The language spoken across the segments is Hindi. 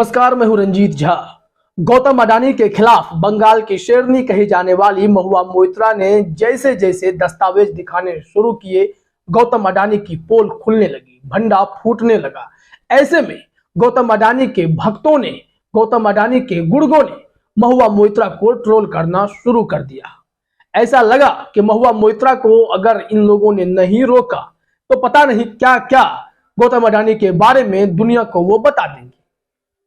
नमस्कार, मैं हूं रंजीत झा। गौतम अडानी के खिलाफ बंगाल की शेरनी कही जाने वाली महुआ मोइत्रा ने जैसे जैसे दस्तावेज दिखाने शुरू किए, गौतम अडानी की पोल खुलने लगी, भंडा फूटने लगा। ऐसे में गौतम अडानी के भक्तों ने, गौतम अडानी के गुर्गों ने महुआ मोइत्रा को ट्रोल करना शुरू कर दिया। ऐसा लगा कि महुआ मोइत्रा को अगर इन लोगों ने नहीं रोका तो पता नहीं क्या क्या गौतम अडानी के बारे में दुनिया को वो बता देंगे।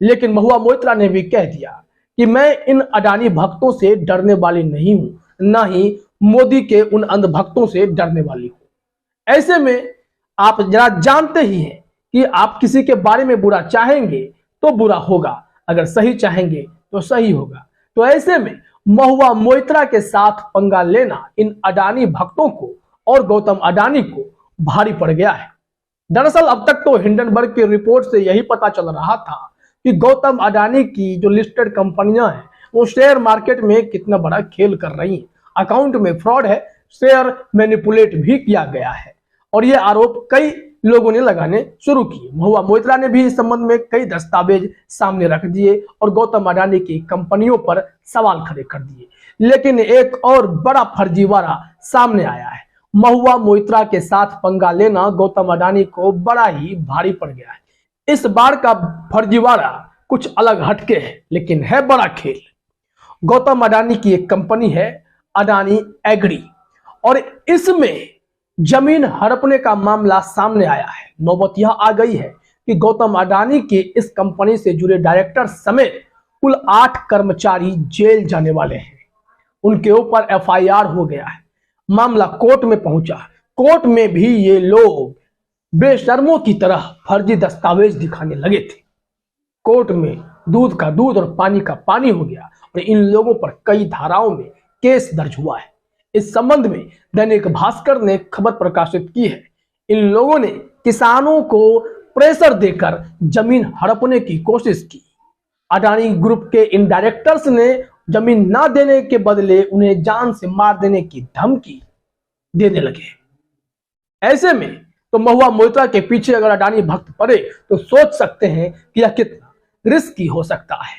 लेकिन महुआ मोइत्रा ने भी कह दिया कि मैं इन अडानी भक्तों से डरने वाली नहीं हूं, ना ही मोदी के उन अंधभक्तों से डरने वाली हूं। ऐसे में आप जरा जानते ही हैं कि आप किसी के बारे में बुरा चाहेंगे तो बुरा होगा, अगर सही चाहेंगे तो सही होगा। तो ऐसे में महुआ मोइत्रा के साथ पंगा लेना इन अडानी भक्तों को और गौतम अडानी को भारी पड़ गया है। दरअसल अब तक तो हिंडनबर्ग की रिपोर्ट से यही पता चल रहा था कि गौतम अडानी की जो लिस्टेड कंपनियां हैं वो शेयर मार्केट में कितना बड़ा खेल कर रही हैं। अकाउंट में फ्रॉड है, शेयर मैनिपुलेट भी किया गया है, और ये आरोप कई लोगों ने लगाने शुरू किए। महुआ मोइत्रा ने भी इस संबंध में कई दस्तावेज सामने रख दिए और गौतम अडानी की कंपनियों पर सवाल खड़े कर दिए। लेकिन एक और बड़ा फर्जीवाड़ा सामने आया है। महुआ मोइत्रा के साथ पंगा लेना गौतम अडानी को बड़ा ही भारी पड़ गया है। इस बार का फर्जीवाड़ा कुछ अलग हटके है, लेकिन है बड़ा खेल। गौतम अडानी की एक कंपनी है अडानी एग्री, और इसमें जमीन हड़पने का मामला सामने आया है। नौबत यह आ गई है कि गौतम अडानी के इस कंपनी से जुड़े डायरेक्टर समेत कुल 8 कर्मचारी जेल जाने वाले हैं। उनके ऊपर एफआईआर हो गया है, मामला कोर्ट में पहुंचा। कोर्ट में भी ये लोग बेशर्मों की तरह फर्जी दस्तावेज दिखाने लगे थे। कोर्ट में दूध का दूध और पानी का पानी हो गया और इन लोगों पर कई धाराओं में केस दर्ज हुआ है। इस संबंध में दैनिक भास्कर ने खबर प्रकाशित की है। इन लोगों ने किसानों को प्रेशर देकर जमीन हड़पने की कोशिश की। अडानी ग्रुप के इन डायरेक्टर्स ने जमीन ना देने के बदले उन्हें जान से मार देने की धमकी देने लगे। ऐसे में तो महुआ मोइत्रा के पीछे अगर अडानी भक्त पड़े तो सोच सकते हैं कि यह कितना रिस्की हो सकता है।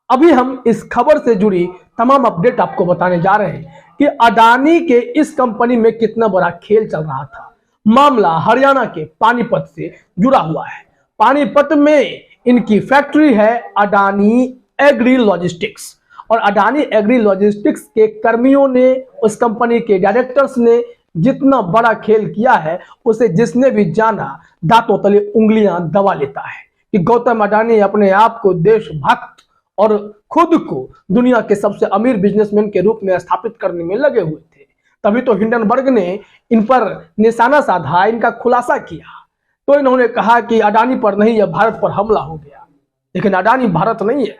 अभी हम इस खबर से जुड़ी तमाम अपडेट आपको बताने जा रहे हैं कि अडानी के इस कंपनी में कितना बड़ा खेल चल रहा था। मामला हरियाणा के पानीपत से जुड़ा हुआ है। पानीपत में इनकी फैक्ट्री है अडानी एग्री लॉजिस्टिक्स, और अडानी एग्री लॉजिस्टिक्स के कर्मियों ने, उस कंपनी के डायरेक्टर्स ने जितना बड़ा खेल किया है, उसे जिसने भी जाना दांतों तले उंगलियां दबा लेता है कि गौतम अडानी अपने आप को देशभक्त और खुद को दुनिया के सबसे अमीर बिजनेसमैन के रूप में स्थापित करने में लगे हुए थे। तभी तो हिंडनबर्ग ने इन पर निशाना साधा, इनका खुलासा किया। तो इन्होंने कहा कि अडानी पर नहीं, यह भारत पर हमला हो गया। लेकिन अडानी भारत नहीं है,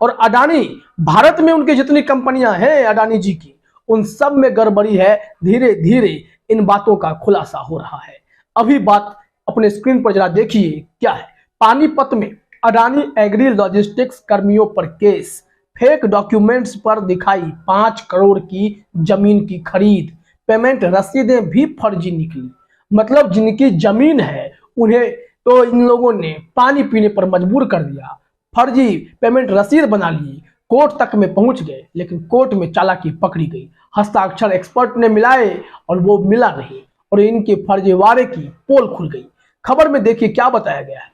और अडानी भारत में उनकी जितनी कंपनियां हैं अडानी जी की, उन सब में गड़बड़ी है। धीरे धीरे इन बातों का खुलासा हो रहा है। अभी बात अपने स्क्रीन पर जरा देखिए क्या है। पानीपत में अडानी एग्री लॉजिस्टिक्स कर्मियों पर केस। फेक डॉक्यूमेंट्स पर दिखाई 5 करोड़ की जमीन की खरीद। पेमेंट रसीदें भी फर्जी निकली। मतलब जिनकी जमीन है उन्हें तो इन लोगों ने पानी पीने पर मजबूर कर दिया। फर्जी पेमेंट रसीद बना ली। कोर्ट तक में पहुंच गए, लेकिन कोर्ट में चालाकी पकड़ी गई। हस्ताक्षर एक्सपर्ट ने मिलाए और वो मिला नहीं, और इनके फर्जीवाड़े की पोल खुल गई। खबर में देखिए क्या बताया गया है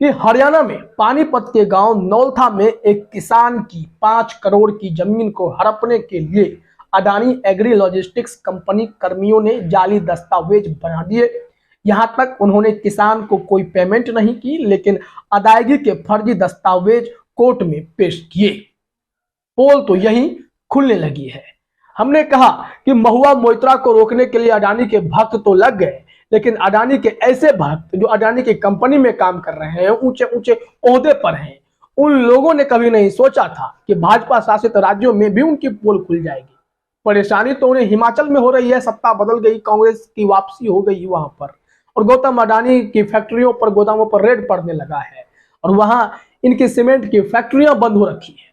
कि हरियाणा में पानीपत के गांव नौलथा में एक किसान की 5 करोड़ की जमीन को हड़पने के लिए अडानी एग्री लॉजिस्टिक्स कंपनी कर्मियों ने जाली दस्तावेज बना दिए। यहां तक उन्होंने किसान को कोई पेमेंट नहीं की, लेकिन अदायगी के फर्जी दस्तावेज कोर्ट में पेश किए। पोल तो यही खुलने लगी है। हमने कहा कि महुआ मोइत्रा को रोकने के लिए अडानी के भक्त तो लग गए, लेकिन अडानी के ऐसे भक्त जो अडानी की कंपनी में काम कर रहे हैं, ऊंचे ऊंचे ओहदे पर हैं, उन लोगों ने कभी नहीं सोचा था कि भाजपा शासित राज्यों में भी उनकी पोल खुल जाएगी। परेशानी तो उन्हें हिमाचल में हो रही है, सत्ता बदल गई, कांग्रेस की वापसी हो गई वहां पर, और गौतम अडानी की फैक्ट्रियों पर, गोदामों पर रेड पड़ने लगा है, और वहां इनकी सीमेंट की फैक्ट्रियां बंद हो रखी है।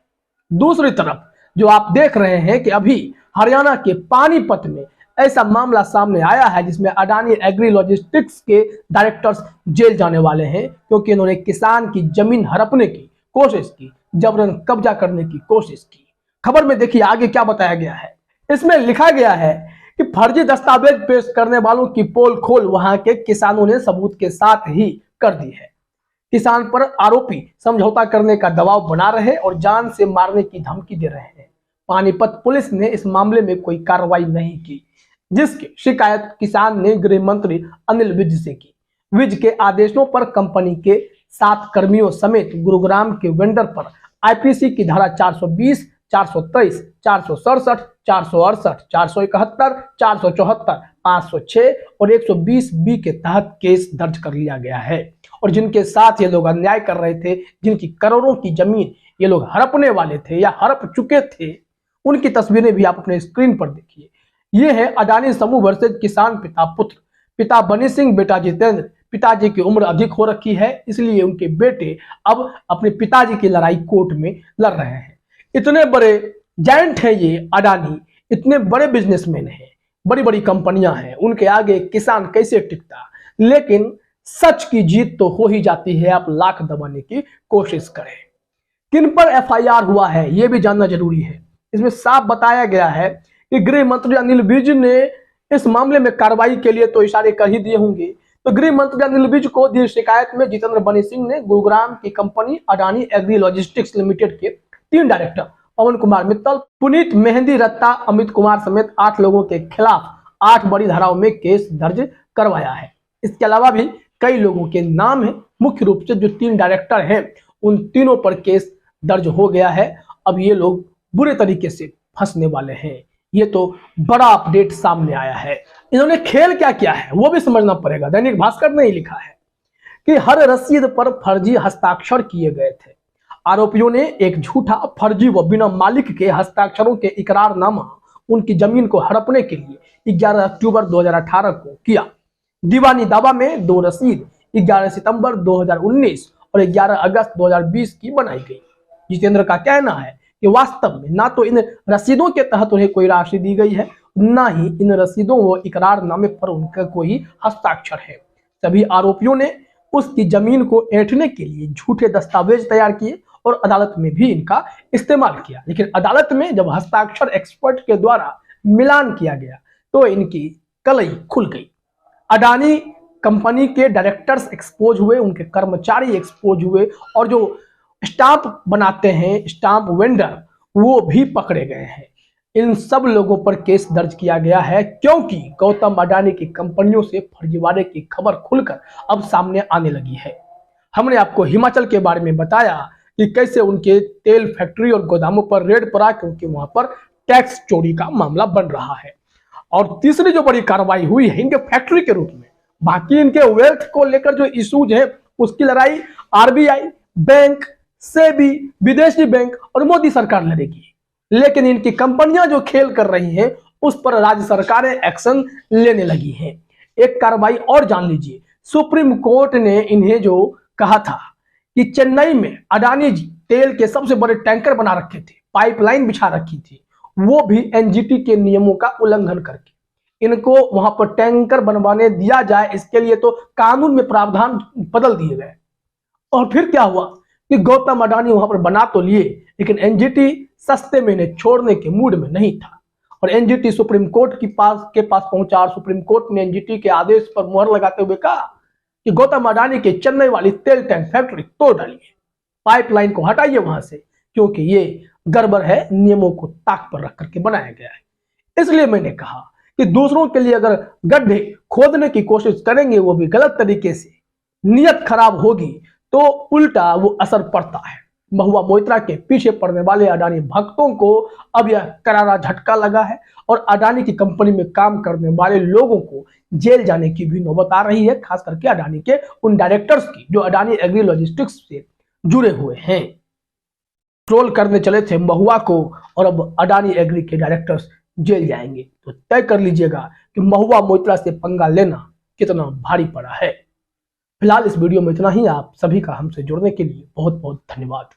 दूसरी तरफ जो आप देख रहे हैं कि अभी हरियाणा के पानीपत में ऐसा मामला सामने आया है जिसमें अडानी एग्री लॉजिस्टिक्स के डायरेक्टर्स जेल जाने वाले हैं, क्योंकि इन्होंने किसान की जमीन हड़पने की कोशिश की, जबरन कब्जा करने की कोशिश की। खबर में देखिए आगे क्या बताया गया है। इसमें लिखा गया है कि फर्जी दस्तावेज पेश करने वालों की पोल खोल वहां के किसानों ने सबूत के साथ ही कर दी है। किसान पर आरोपी समझौता करने का दबाव बना रहे और जान से मारने की धमकी दे रहे हैं। पानीपत पुलिस ने इस मामले में कोई कार्रवाई नहीं की, जिसकी शिकायत किसान ने गृह मंत्री अनिल विज से की। विज के आदेशों पर कंपनी के 7 कर्मियों समेत गुरुग्राम के वेंडर पर आईपीसी की धारा 420, 423, 467, 468, 471, 474, 506 और 120 बी के तहत केस दर्ज कर लिया गया है। और जिनके साथ ये लोग अन्याय कर रहे थे, जिनकी करोड़ों की जमीन ये लोग हड़पने वाले थे या हड़प चुके थे, उनकी तस्वीरें भी आप अपने स्क्रीन पर देखिए। ये है अडानी समूह वर्सेज किसान पिता पुत्र। पिता बनी सिंह, बेटा जितेंद्र। पिताजी की उम्र अधिक हो रखी है, इसलिए उनके बेटे अब अपने पिताजी की लड़ाई कोर्ट में लड़ रहे हैं। इतने बड़े जायंट हैं ये अडानी, इतने बड़े बिजनेसमैन हैं, बड़ी बड़ी कंपनियां हैं, उनके आगे किसान कैसे टिकता। लेकिन सच की जीत तो हो ही जाती है, आप लाख दबाने की कोशिश करें। किन पर एफआईआर हुआ है यह भी जानना जरूरी है। इसमें साफ बताया गया है कि गृह मंत्री अनिल विज ने इस मामले में कार्रवाई के लिए तो इशारे कर ही दिए होंगे। तो गृह मंत्री अनिल विज को दी शिकायत में जितेंद्र बनी सिंह ने गुरुग्राम की company Adani agri logistics limited के 3 डायरेक्टर पवन कुमार मित्तल, पुनीत मेहंदी रत्ता, अमित कुमार समेत 8 लोगों के खिलाफ 8 बड़ी धाराओं में केस दर्ज करवाया है। इसके अलावा भी कई लोगों के नाम है। मुख्य रूप से जो 3 डायरेक्टर हैं उन तीनों पर केस दर्ज हो गया है। अब ये लोग बुरे तरीके से फंसने वाले हैं। ये तो बड़ा अपडेट सामने आया है। इन्होंने खेल क्या किया है वो भी समझना पड़ेगा। दैनिक भास्कर ने ही लिखा है कि हर रसीद पर फर्जी हस्ताक्षर किए गए थे। आरोपियों ने एक झूठा, फर्जी व बिना मालिक के हस्ताक्षरों के इकरारनामा उनकी जमीन को हड़पने के लिए 11 अक्टूबर 2018 को किया। दीवानी दावा में 2 रसीद 11 सितंबर 2019 और 11 अगस्त 2020 की बनाई गई। जितेंद्र का कहना है कि वास्तव में ना तो इन रसीदों के तहत उन्हें कोई राशि दी गई है, ना ही इन रसीदों व इकरारनामे पर उनका कोई हस्ताक्षर है। सभी आरोपियों ने उसकी जमीन को ऐंठने के लिए झूठे दस्तावेज तैयार किए और अदालत में भी इनका इस्तेमाल किया। लेकिन अदालत में जब हस्ताक्षर एक्सपर्ट के द्वारा मिलान किया गया तो इनकी कलई खुल गई। अडानी कंपनी के डायरेक्टर्स एक्सपोज हुए, उनके कर्मचारी एक्सपोज हुए और जो स्टाम्प बनाते हैं, स्टाम्प वेंडर, वो भी पकड़े गए हैं। इन सब लोगों पर केस दर्ज किया गया है क्योंकि गौतम अडानी की कंपनियों से फर्जीवाड़े की खबर खुलकर अब सामने आने लगी है। हमने आपको हिमाचल के बारे में बताया कि कैसे उनके तेल फैक्ट्री और गोदामों पर रेड पड़ा क्योंकि वहां पर टैक्स चोरी का मामला बन रहा है। और तीसरी जो बड़ी कार्रवाई हुई है इनके फैक्ट्री के रूप में। बाकी इनके वेल्थ को लेकर जो इश्यूज है उसकी लड़ाई आरबीआई, बैंक, सेबी, विदेशी बैंक और मोदी सरकार लड़ेगी। लेकिन इनकी कंपनियां जो खेल कर रही हैं उस पर राज्य सरकारें एक्शन लेने लगी हैं। एक कार्रवाई और जान लीजिए। सुप्रीम कोर्ट ने इन्हें जो कहा था कि चेन्नई में अडानी जी तेल के सबसे बड़े टैंकर बना रखे थे, पाइपलाइन बिछा रखी थी, वो भी एनजीटी के नियमों का उल्लंघन करके इनको वहां पर टैंकर बनवाने दिया जाए, इसके लिए तो कानून में प्रावधान बदल दिए गए। और फिर क्या हुआ कि गौतम अडानी वहां पर बना तो लिए, लेकिन एनजीटी सस्ते में इन्हें छोड़ने के मूड में नहीं था और एनजीटी सुप्रीम कोर्ट के पास पहुंचा और सुप्रीम कोर्ट ने एनजीटी के आदेश पर मुहर लगाते हुए कहा कि गौतम अडानी के चेन्नई वाली तेल टैंक फैक्ट्री तोड़ डालिए, पाइपलाइन को हटाइए वहां से, क्योंकि ये गड़बड़ है, नियमों को ताक पर रख करके बनाया गया है। इसलिए मैंने कहा कि दूसरों के लिए अगर गड्ढे खोदने की कोशिश करेंगे वो भी गलत तरीके से, नियत खराब होगी तो उल्टा वो असर पड़ता है। महुआ मोइत्रा के पीछे पड़ने वाले अडानी भक्तों को अब यह करारा झटका लगा है और अडानी की कंपनी में काम करने वाले लोगों को जेल जाने की भी नौबत आ रही है, खास करके अडानी के उन डायरेक्टर्स की जो अडानी एग्री लॉजिस्टिक्स से जुड़े हुए हैं। ट्रोल करने चले थे महुआ को और अब अडानी एग्री के डायरेक्टर्स जेल जाएंगे। तो तय कर लीजिएगा कि महुआ मोइत्रा से पंगा लेना कितना भारी पड़ा है। फिलहाल इस वीडियो में इतना ही। आप सभी का हमसे जुड़ने के लिए बहुत बहुत धन्यवाद।